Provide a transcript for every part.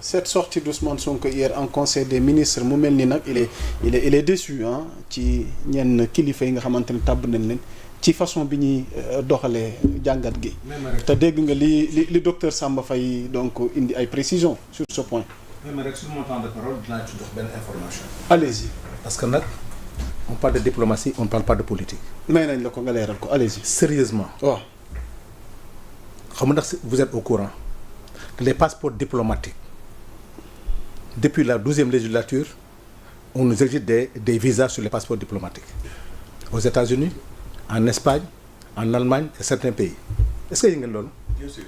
Cette sortie d'Ousmane Sonko hier en conseil des ministres mu mel ni nag il est déçu ci ñenn kilifa yi nga xamante ne tàbb nañ leen ci façon bi ñuy doxalee jàngat gi. te dégg nga li docteur Samba Faye donc indi ay précisions sur ce point. même rek sur mon temps de parole dinaa ci jox benn information. allez-y. parce que nag on parle de diplomatie on ne parle pas de politique. may nañ la ko nga leeral ko allez-y. sérieusement. waaw. xam nga ndax vous êtes au courant que les passeports diplomatiques depuis la 12e législature on nous exige des visas sur les passeports diplomatiques aux États-Unis en Espagne en Allemagne et certains pays est-ce que yëg ngeen loolu. bien sûr.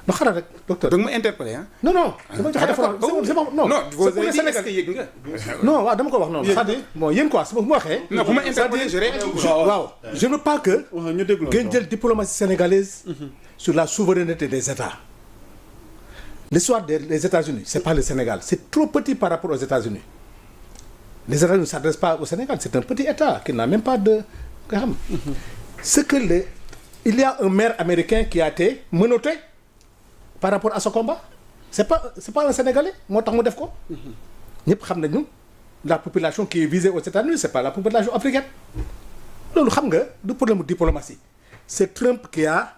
non xaaral rek docteur. da nga ma interpellé ah. non non. dama joxe non waaw dama ko wax noonu. c'est-à-dire bon yéen quoi su ma waxee. non bu ma interpellé je réagis. waaw je ne veux pas que. ñu déglu ngeen jël diplomatie sénégalaise. sur la souveraineté des États. L'histoire des États-Unis c'est pas le Sénégal c'est trop petit par rapport aux États-Unis. Les États-Unis ne s'adressent pas au Sénégal c'est un petit État qui n'a même pas de nga xam. ce que il y a un maire américain qui a été menotté par rapport à ce combat c'est pas un Sénégalais moo tax mu def ko. ñëpp xam nañu la population qui est visée aux États-Unis c'est pas la population africaine. loolu xam nga du problème de diplomatie c'est Trump qui a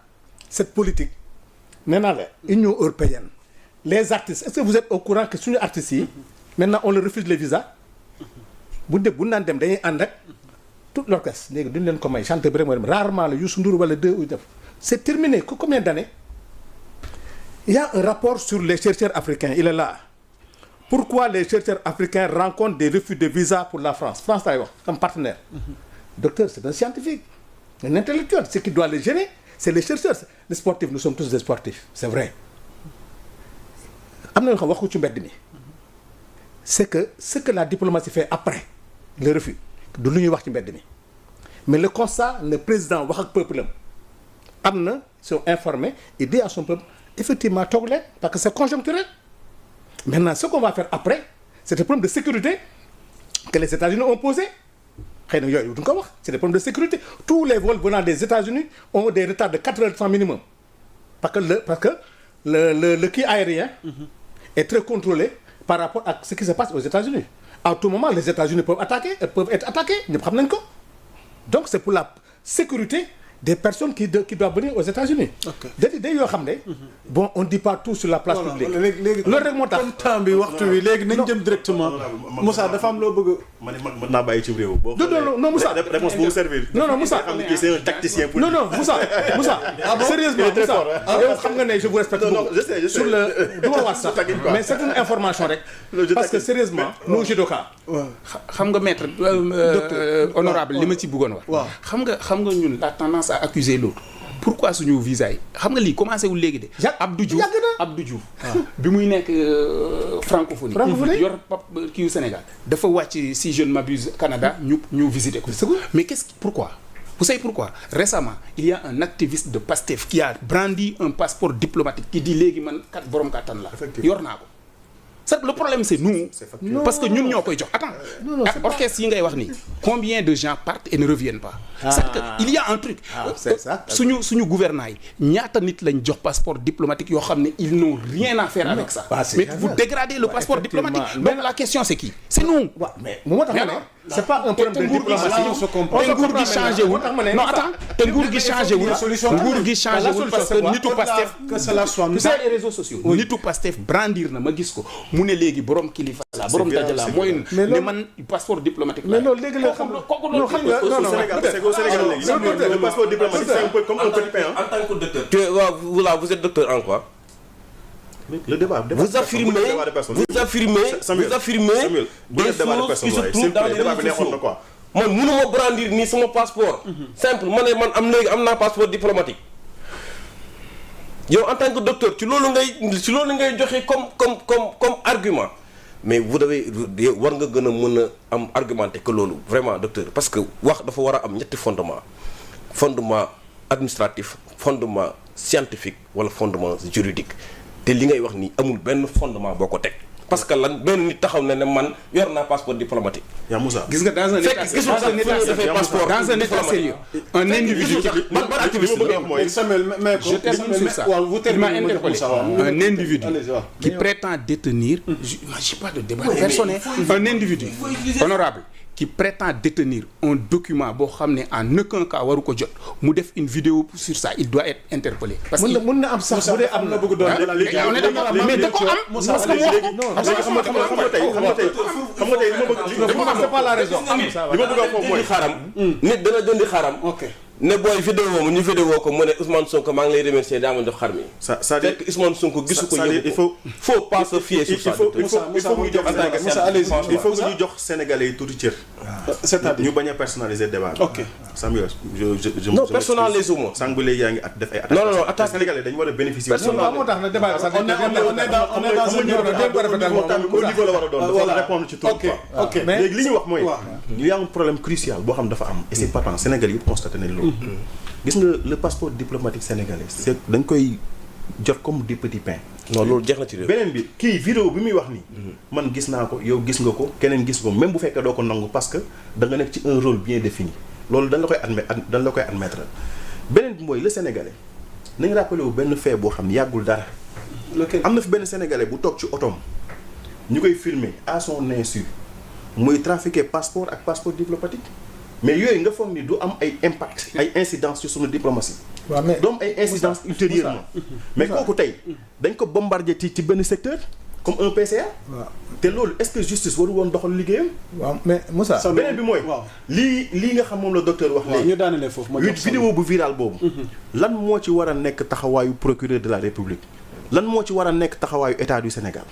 cette politique. nee naa la Union européenne les artistes est-ce que vous êtes au courant que suñu artistes yi maintenant on leur refuse les visas bu naan dem dañuy ànd ak tout l'orchestre léegi duñu leen ko may chanteur bi rek mooy dem rarement la Youssou Ndour wala deux ou def c'est terminé combien d'années. Il y a un rapport sur les chercheurs africains il est là pourquoi les chercheurs africains rencontrent des refus de visa pour la France laay wax comme partenaire. Docteur c'est un scientifique un intellectuel ce qui doit les gêner c'est les chercheurs les sportifs nous sommes tous des sportifs c'est vrai am na yoo xam wax ko ci mbedd mi c'est que ce que la diplomatie fait après le refus du lu ñuy wax ci mbedd mi mais le constat le président wax ak peuple am na sont informés il dit à son peuple effectivement toog leen parce que c'est conjoncturel maintenant ce qu'on va faire après c'est des problèmes de sécurité que les États-Unis ont posé xëy na yooyu du nga ko wax c'est des problèmes de sécurité tous les vols venant des États-Unis ont des retards de 4 heures de temps minimum parce que le kii aérien est très contrôlé par rapport à ce qui se passe aux États-Unis à tout moment les États-Unis peuvent être attaqués ñëpp xam nañ ko donc c'est pour la sécurité des personnes qui doivent venir aux États-Unis. ok day yoo xam ne. bon on dit pas tout sur la place publique. léegi loolu rek moo tax comme temps bi waxtu wi léegi nañ jëm directement. Moussa dafa am loo bëgg. man mën naa bàyyi ci réew. boo non Moussa réponse bu mu servir. non Moussa xam ne kii c'est un tacticien pour. non Moussa sérieusement Moussa yow xam nga ne je vous respecte beaucoup. je sais sur le du ma wax sax mais c'est une information rek. parce que sérieusement nous judoka. xam nga maître honorable li ma ci bëggoon wax. waaw xam nga ñun la tendance à accuser l'autre. pourquoi suñu visa yi xam nga lii commencé wul léegi de. Abdou Diouf bi muy nekk francophonie yor kii Sénégal dafa wàcc si je ne m'abuse Canada ñu visiter ko. mais pourquoi vous savez pourquoi récemment il y a un activiste de PASTEF qui a brandi un passeport diplomatique qui dit léegi man borom kattan la yor naa ko. le problème c'est nous parce que ñun ñoo koy jox attends orchestre yi ngay wax nii combien de gens partent et ne reviennent pas c'est que il y a un truc suñu gouvernants yi ñaata nit lañ jox passeport diplomatique yoo xam ne ils n'ont rien à faire avec ça mais vous dégradez le passeport diplomatique donc la question c'est qui c'est nous mais moo tax ma ne c'est pas un problème de diplomatie te nguur gi changé wul non attends te nguur gi changé wul parce que nitu Pastef que cela soit sur les réseaux sociaux nitu Pastef brandir na ma gis ko mu ne léegi borom kilifa la borom daja la mooy ne man passeport diplomatique la mais loolu léegi la xam nga non Sénégal léegi le passeport diplomatique c'est un peu comme un petit pain en tant que docteur voilà vous êtes docteur en quoi? Le débat vous affirmez des choses qui se trouvent dans les réseaux sociaux man mënuma brandir nii sama passeport simple ma ne man am naa passeport diplomatique yow en tant que docteur ci loolu ngay joxe comme argument mais vous devez war nga gën a mën a am argumenté que loolu vraiment docteur parce que wax dafa war a am ñetti fondement administratif fondement scientifique wala fondement juridique te li ngay wax ni amul benn fondement boo ko teg parce que lan benn nit taxaw na ne man yor naa passeport diplomatique. yaa Moussa gis nga dans un état sérieux un individu je termine sur ça il m'a interpellé un individu qui prétend détenir j'ai pas de débat personnel un individu honorable qui prétend détenir un document boo xam ne en aucun cas waru ko jot mu def une vidéo sur ça il doit être interpellé. parce que mën na am sax bu dee am na bëgg doon mais da ko am parce que xam nga tey c'est pas la raison li ma bëgg a foofu mooy xaram nit dana jëndi xaram ne booy vidéo mu ñu vidéo ko mu ne Ousmane Sonko maa ngi lay remercier daa ma jox xar mi. c'est-à-dire que Ousmane Sonko gisu ko yóbbu ko il faut pas se fier sur ça. il faut que ñu jox Sénégalais yi tuuti cër. c'est-à-dire ñu bañ a personnaliser débat bi. ok Samuel je non personnalisé wu ma. sànq ba léegi yaa ngi def ay attaques. non attaque Sénégalais dañu war a bénéficier. personnellement moo tax na débat sax au niveau la war a doon dafa répondre ci tout quoi. mais léegi li ñu wax mooy il y a un problème crucial boo xam dafa am et c'est patent Sénégal yëpp constaté nañ loolu. gis nga le passeport diplomatique sénégalais c'est dañ koy jot comme des petits pains. non loolu jeex na ci réew. beneen bi kii vidéo bi muy wax nii. man gis naa ko yow gis nga ko keneen gis ko même bu fekkee doo ko nangu parce que da nga nekk ci un rôle bien défini loolu dañ la koy admettre beneen bi mooy le sénégalais nañ rappelé wu benn fait boo xam ne yàggul dara. am na fi benn sénégalais bu toog ci otoom ñu koy filmer à son insu muy trafiquer passeport ak passeport diplomatique. mais yooyu nga foog ni du am ay impact ay incidence ci sunu diplomatie. waaw mais du am ay incidence ultérieurement mais kooku tey dañ ko bombarder ci benn secteur comme un PCA. waaw te loolu est-ce que justice waru woon doxal liggéeyam. waaw mais Moussa. beneen bi mooy. lii nga xam moom la docteur wax léegi. ñu daanelee foofu ma jox vidéo bu viral boobu. lan moo ci war a nekk taxawaayu procureur de la République lan moo ci war a nekk taxawaayu état du Sénégal.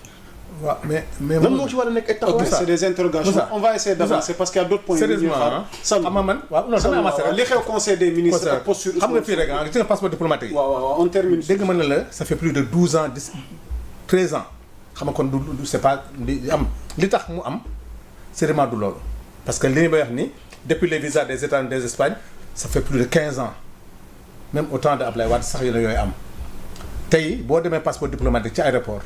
waaw mais lan moo ci war a nekk état. ok c'est des interrogations on va essayer d'avancer parce qu'il y a d'autres points. sérieusement xam nga man waaw non damay avancer rek li xew conseil des ministres ak posture. xam nga fii rek gis nga passeport diplomatique yi. waaw on termine. dégg mën na la ça fait plus de 12 ans 13 ans xam nga kon du c'est pas li am li tax mu am sérieusement du loolu parce que li ñu bay wax ni depuis les visas des États des Espagnes ça fait plus de 15 ans même au temps de Ablaye Wade sax yooyu am tey boo demee passeport diplomatique ci aéroport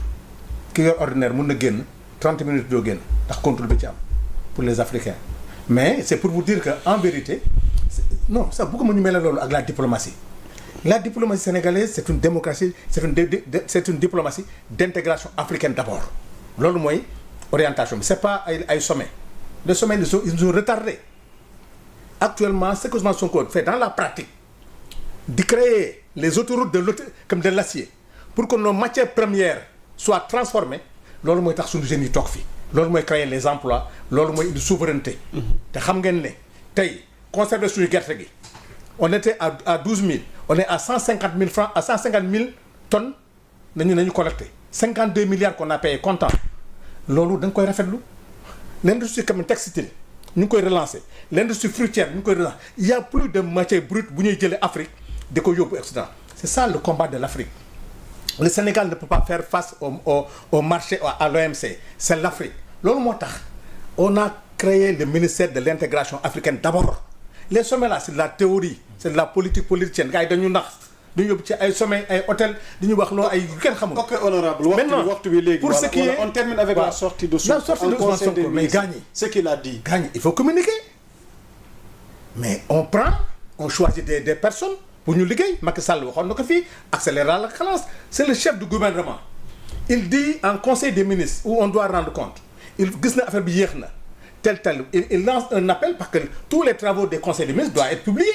ki yor ordinaire mun na génn 30 minutes doo génn ndax contrôle bi ci am pour les Africains mais c'est pour vous dire que en vérité non ça bëgguma ñu mel ne loolu ak la diplomatie sénégalaise c'est une démocratie c'est une diplomatie d'intégration africaine d'abord loolu mooy orientation bi c'est pas ay sommets les sommets ils ont retardé actuellement ce que Ousmane Sonko fait dans la pratique de créer les autoroutes comme de l'acier pour que nos matières premières soient transformées loolu mooy tax suñu jeunes yi toog fi loolu mooy créer les emplois loolu mooy indi souveraineté te xam ngeen ne tey conserver suñu gerte gi on était à 12 000 on est à 150 000 francs à 150 000 tonnes nañu collecté 52 milliards qu'on a payé comptant loolu da nga koy rafetlu l'industrie comme textile ñu ngi koy relancer l'industrie fruitière ñu ngi koy relancer il y a plus de matière brute bu ñuy jëlee Afrique di ko yóbbu Occident c'est ça le combat de l'Afrique le Sénégal ne peut pas faire face au marché à l'OMC c'est l'Afrique loolu moo tax on a créé le ministère de l'intégration africaine d'abord les sommets là c'est de la théorie c'est de la politique politicienne gars yi dañu nax dañu yóbbu ci ay sommets ay hôtel dañu wax loolu ay yu kenn xamul. ok honorable waxtu bi léegi pour ce qui est on termine avec la sortie de Ousmane Sonko mais Gagny ce qu'il a dit Gagny il faut communiquer mais on choisit des personnes pour ñu liggéey Macky Sall waxoon na ko fii accélérer la cadence c'est le chef du gouvernement il dit en conseil des ministres où on doit rendre compte il gis na affaire bi yéex na tel il lance un appel parce que tous les travaux des conseils des ministres doivent être publiés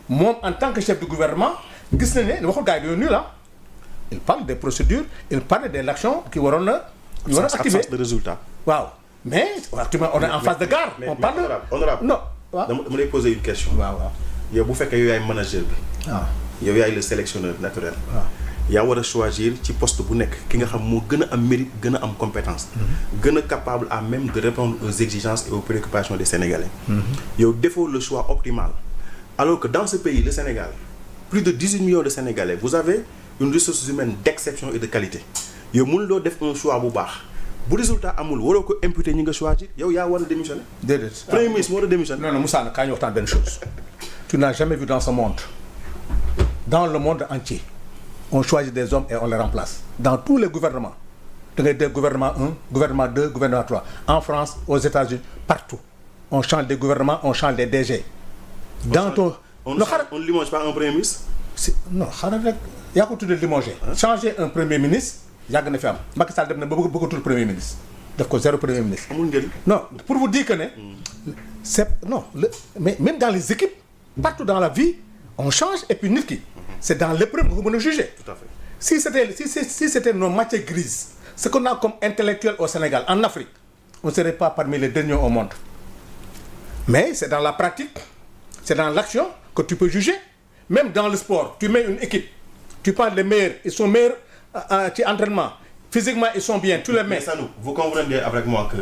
moom en tant que chef du gouvernement gis na ne waxul gars yi yooyu la il parle des procédures il parle des actions qui waroon na ñu war a activer de résultat waaw mais actuellement on est en phase de gare on parle honorable non waaw dama lay poser une question waaw yow bu fekkee yow yaay manager bi waaw yow yaay le sélectionneur naturel yaa war a choisir ci poste bu nekk ki nga xam moo gën a am mérite gën a am compétence gën a capable à même de répondre aux exigences et aux préoccupations des Sénégalais yow defoo le choix optimal alors que dans ce pays le Sénégal plus de 18 millions de Sénégalais vous avez une ressource humaine d'exception et de qualité yow mënuloo def un choix bu baax bu résultat amul waroo ko imputer ñi nga choisir yow yaa war a démissionner déedéet premier ministre war a démissionner non Moussa nag kaa ñu waxtaan benn chose tu n'as jamais vu dans ce monde dans le monde entier on choisit des hommes et on les remplace dans tous les gouvernements da ngay dégg gouvernement 1 gouvernement 2 gouvernement 3 en France aux États-Unis partout on change des gouvernements on change des DG. on ne limoge pas un premier ministre. non xaaral rek yaa ko tuddee limogé. changer un premier ministre yàgg na fi am Macky Sall dem na ba bëggatul premier ministre def ko 0 premier ministre. amul njëriñ. non pour vous dire que ne. mais même dans les équipes partout dans la vie on change et puis nit ki c'est dans l'épreuve que vous mën a juger. Tout à fait. Si c'était nos matières grises ce qu'on a comme intellectuel au Sénégal en Afrique on ne serait pas parmi les derniers au monde mais c'est dans la pratique c'est dans l'action que tu peux juger même dans le sport tu mets une équipe tu prends les meilleurs ils sont meilleurs ci entraînement physiquement ils sont bien tous les meilleurs. Mais Sanou vous comprendrez avec moi que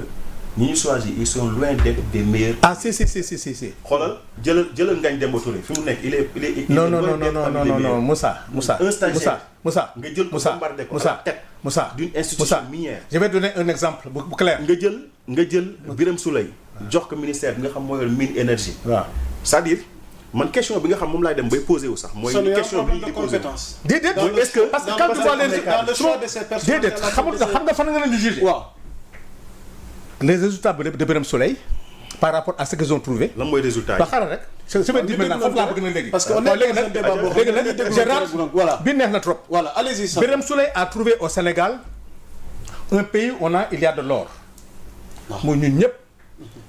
ñi ñu choisir ils sont loin d'être des meilleurs. ah si. xoolal jëlal Ngagne Demba Touré fi mu nekk il est non Moussa. un stagiaire Moussa nga jël ko bombardé ko à la tête d'une institution minière. je vais donner un exemple bu clair. nga jël Birame Souleye jox ko ministère bi nga xam mooy mine énergie. waaw c'est-à-dire man question bi nga xam moom laay dem bay posé wu sax. mooy question bi ñu di posé déedéet est-ce que parce que quand tu vois dans le choix de ces personnes déedéet xam nga fan nga leen di juger. waaw. les résultats de Birame Souleye par rapport à ce qu'ils ont trouvé. lan mooy résultat yi. ba xaaral rek. je vais dire maintenant foofu laa bëgg na léegi. parce que on est dans un débat boo xam ne léegi voilà bi neex na trop. voilà allez-y ça. Birame Souleye a trouvé au Sénégal un pays où il y a de l'or. mooy ñun ñëpp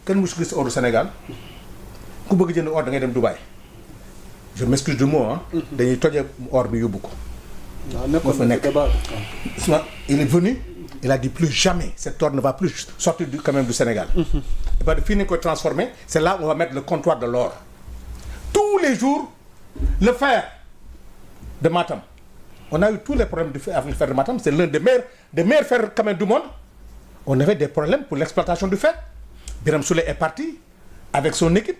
kenn musu gis or du Sénégal ku bëgg jënd or da ngay dem Dubaï je m'excuse du mot dañuy tojee or bi yóbbu ko. waaw fa nekk il est venu. Il a dit plus jamais cet or ne va plus sortir quand même du Sénégal. Et bien fii nañu ko transformer c'est là où on va mettre le comptoir de l'or. Tous les jours le fer de Matam on a eu tous les problèmes avec le fer de Matam c'est l'un des meilleurs fers quand même du monde. On avait des problèmes pour l'exploitation du fer. Birame Souleye est parti avec son équipe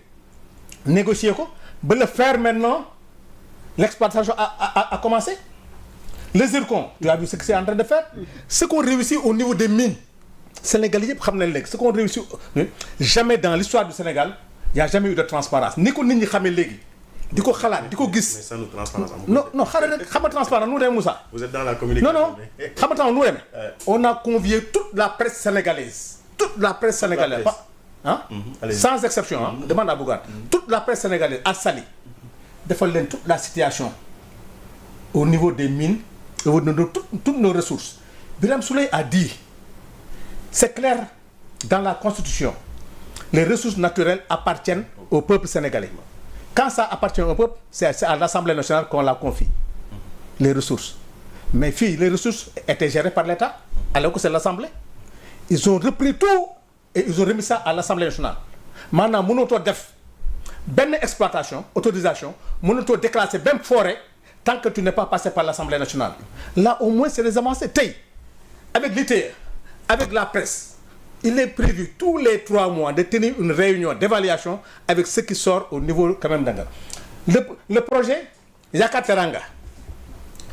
négocier ko ba le fer maintenant l'exploitation a commencé. Les zircons tu as vu ce que c'est en train de faire ce qu'on réussit au niveau des mines sénégalais yëpp xam nañ léegi ce qu'on réussit jamais dans l'histoire du Sénégal il y a jamais eu de transparence ni ko nit ñi xamee léegi di ko xalaat di ko gis. mais ça nous transparence non xaaral rek xam nga transparence nu mu demee Moussa. vous êtes dans la communication. non xam nga nu mu demee. on a convié toute la presse sénégalaise. Sans exception demande à Bougane. Toute la presse sénégalaise à Saly defal leen toute la situation au niveau des mines. Toutes nos ressources. Birame Souleye a dit c'est clair dans la Constitution les ressources naturelles appartiennent au peuple sénégalais. Quand ça appartient au peuple c'est à l'Assemblée nationale qu'on la confie les ressources mais fii les ressources étaient gérées par l'État alors que c'est l'Assemblée. Ils ont repris tout et ils ont remis ça à l'Assemblée nationale. Maanaam mënatoo def benn exploitation autorisation mënatoo déclasser benn forêt tant que tu n'es pas passé par l'Assemblée nationale. Là au moins c'est des avancées tey avec l'ITIE avec la presse il est prévu tous les 3 mois de tenir une réunion d'évaluation avec ce qui sort au niveau quand même d'Anga. Le projet Yaakaar Teranga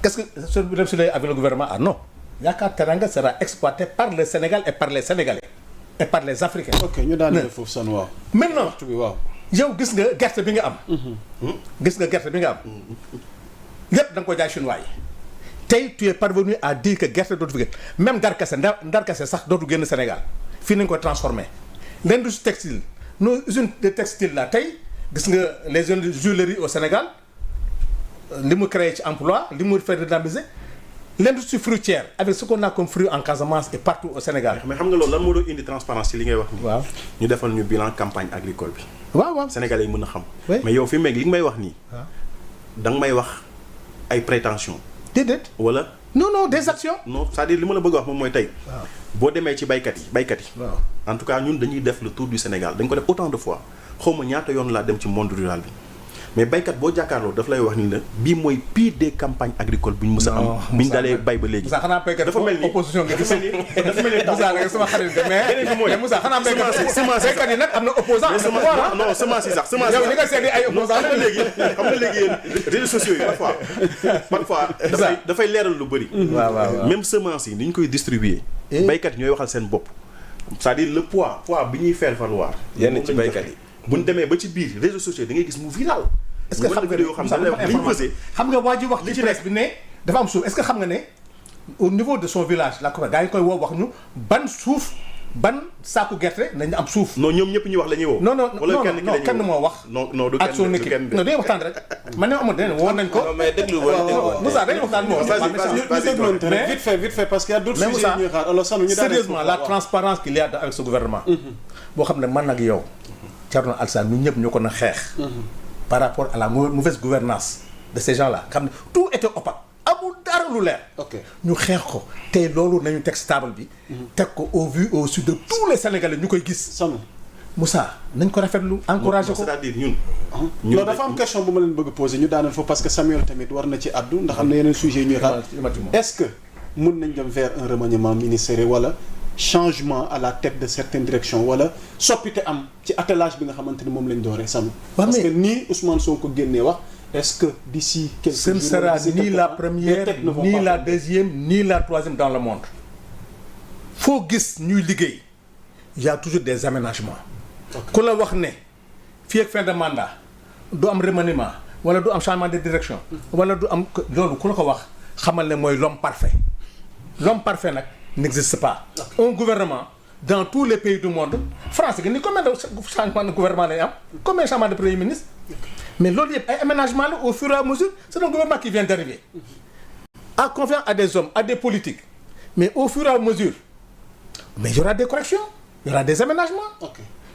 qu'est-ce que Birame Souleye avec le gouvernement non Yaakaar Teranga sera exploité par le Sénégal et par les Sénégalais et par les Africains. ok ñu daaneel foofu san waaw. maintenant waaw. yow gis nga gerte bi nga am. lépp da nga ko jaay chinois yi tey tu es parvenu à dire que gerte dootu fi génn même ndarkase sax dootu génn Sénégal fii nañu ko transformer l'industrie textile nos usines de textile là tey gis nga les usines de joaillerie au Sénégal li mu créé ci emploi li mu fait dynamiser l'industrie fruitière avec ce qu'on a comme fruits en Casamance et partout au Sénégal. mais xam nga loolu lan moo doon indi transparence ci li ngay wax nii. waaw ñu defal ñu bilan campagne agricole bi. waaw Sénégalais yi mën a xam. mais yow fi mu nekk li nga may wax nii. da nga may wax ay prétentions. déedéet. wala. non des actions. non c'est-à-dire li ma la bëgg a wax moom mooy tey. boo demee ci baykat yi. waaw en tout cas ñun dañuy def le tour du Sénégal dañ ko def autant de fois xaw ma ñaata yoon laa dem ci monde rural bi mais baykat boo jàkkaarloo daf lay wax ni la bii mooy pire des campagnes agricoles bu ñu mës a am. bi ñu dalee bay ba léegi. Moussa xanaa baykat dafa mel ni opposition nga gis. dafa mel ni Moussa nga sama xarit de mais Moussa xanaa baykat yi nag am na opposant. non semence yi sax semence yow li nga seetli ay opposant xam nga léegi yéen réseaux sociaux yi parfois dafay leeral lu bëri. waaw même semence yi ni ñu koy distribuer. baykat yi ñooy waxal seen bopp. c'est-à-dire le poids bi ñuy faire valoir. yenn ci baykat yi. bu ñu demee ba ci biir réseaux sociaux da ngay gis mu viral. est-ce que xam nga yoo xam ne li ñu pesé xam nga waa ji wax ci presse bi ne dafa am suuf est-ce que xam nga ne au niveau de son village la ko gaa yi koy woo wax ñu ban suuf ban saaku gerte nañu am suuf. non ñoom ñëpp ñu wax la ñuy woo. non wala kenn moo wax. non du ak son équipe non dañuy waxtaan rek. man ne amul dañu woo nañ ko. non mais déglu woon Moussa dañuy waxtaan moom. mais vite fait parce qu'il y a d'autres sujets ñuy xaar alors Sanu ñu sérieusement la transparence qu'il y a avec ce gouvernement. boo xam ne man ak yow Thierno Alassane ñun ñëpp ñoo ko na xeex. par rapport à la mauvaise gouvernance de ces gens-là xam ne tout était opaque. amul dara lu leer. ñu xeex ko tey loolu nañu teg stable bi. teg ko au vu au su de tous les Sénégalais ñu koy gis. Sanu Moussa nañ ko rafetlu encouragé ko. c'est-à-dire ñun. loolu dafa am question bu ma leen bëgg a poser ñu daaneel foofu parce que Samuel tamit war na ci addu ndax am na yeneen sujets ñuy xaar. est-ce que mun nañ dem vers un remaniement ministériel wala changement à la tête de certaines directions wala soppite am ci attelage bi nga xamante ni moom lañ dooree Sanu. parce que nii Ousmane Sonko génnee wax. est-ce que d'ici quelques jours ce ne sera ni la première ni la deuxième ni la troisième dans le monde foo gis ñuy liggéey il y a toujours des aménagements ku la wax ne fii ak fin de mandat du am remaniement wala du am changement de direction wala du am loolu ku la ko wax xamal ne mooy l'homme parfait nag n'existe pas un gouvernement dans tous les pays du monde France gi ni combien de changement de gouvernement lay am combien de changement de premier ministre mais loolu yëpp ay aménagement la au fur et à mesure c'est un gouvernement qui vient d'arriver a confiance à des hommes à des politiques mais au fur et à mesure mais il y aura des corrections il y aura des aménagements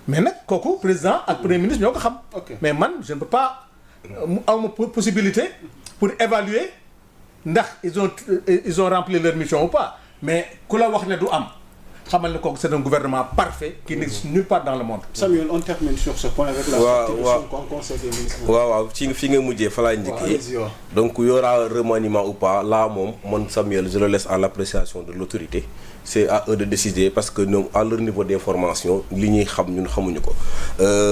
mais nag kooku président ak premier ministre ñoo ko xam mais man je ne peux pas am possibilité pour évaluer ndax ils ont rempli leur mission ou pas mais ku la wax ne du am xamal ne kooku c'est un gouvernement parfait qui n'existe nulle part dans le monde. Samuel on termine sur ce point avec la conseil des ministres. waaw ci fi nga mujjee fa laa njëkkee donc y aura remaniement ou pas là moom man Samuel je le laisse à l'appréciation de l'autorité c'est à eux de décider parce que ñoom à leur niveau d'information li ñuy xam ñun xamuñu ko